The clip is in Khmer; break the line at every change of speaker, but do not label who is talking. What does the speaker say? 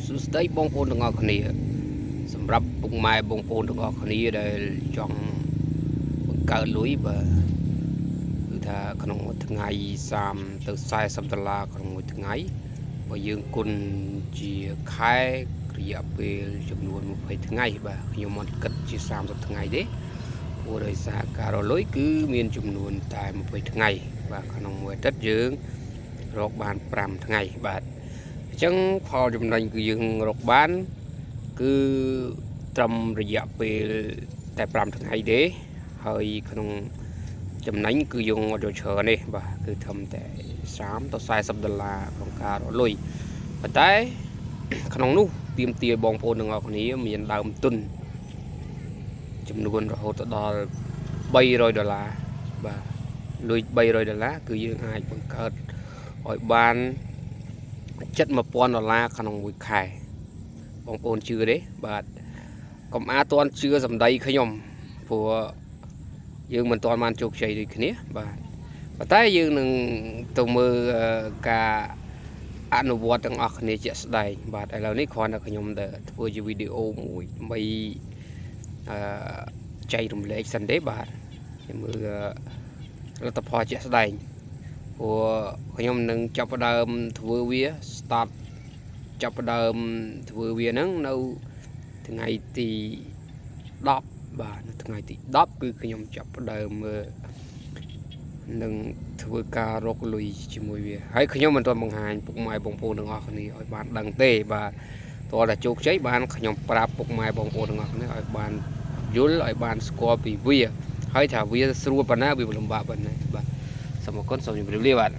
สุดท้ายบงปูนตงอคนนี้สำหรับปุ่งไม้บงปูนตงอคนนี้ได้จังเกิดลุยบ่คือถ้าขนมทั้งไง3 tới 40 ដុល្លារក្នុងមួយថ្ងៃបើយើងគុណជាខែរយៈពេលចំនួន20ថ្ងៃបាទខ្ញុំមិនគិតជា30ថ្ងៃទេព្រោះដោយសារការរលុយគឺមានចំនួនតែ20ថ្ងៃបាទក្នុងមួយអាទិត្យយើងរកបាន5ថ្ងៃបាទអញ្ចឹងផលចំណេញគឺយើងរកបានគឺត្រឹមរយៈពេលតែ5ថ្ងៃទេហើយក្នុងចំណេញគឺយើងអត់យកច្រើនទេបាទគឺធំតែ30 ទៅ 40 ដុល្លារក្នុងការរកលុយប៉ុន្តែក្នុងនោះទាមទារបងប្អូនទាំងអស់គ្នាមានដើមទុនចំនួនរហូតដល់300 ដុល្លារបាទលុយ300 ដុល្លារគឺយើងអាចបង្កើតឲ្យបាន70,000 ដុល្លារក្នុងមួយខែបងប្អូនជឿទេបាទកុំអាតន់ជឿសម្ដីខ្ញុំព្រោះយើងមិនទាន់បានជោគជ័យដូចគ្នាបាទប៉ុន្តែយើងនឹងទៅមើលការអនុវត្តទាំងអស់គ្នាជាក់ស្ដែងបាទឥឡូវនេះគ្រាន់តែខ្ញុំតែធ្វើជាវីដេអូមួយដើម្បីចែករំលែកសិនទេបាទខ្ញុំមើលលទ្ធផលជាក់ស្ដែងព្រោះខ្ញុំនឹងចាប់ផ្ដើមធ្វើវា start ចាប់ផ្ដើមធ្វើវាហ្នឹងនៅថ្ងៃទី10បាទនៅថ្ងៃទី10គឺខ្ញុំចាប់ផ្ដើមនឹងធ្វើការរកលុយជាមួយវាហើយខ្ញុំមិនទាន់បង្ហាញពុកម៉ែបងប្អូនទាំងអស់គ្នាឲ្យបានដឹងទេបាទតើតែជោគជ័យបានខ្ញុំប្រាប់ពុកម៉ែបងប្អូនទាំងអស់គ្នាឲ្យបានយល់ឲ្យបានស្គាល់ពីវាហើយថាវាស្រួលប៉ុណ្ណាវាលំបាកប៉ុណ្ណាបាទសូមអរគុណសូមជម្រាបលាបាទ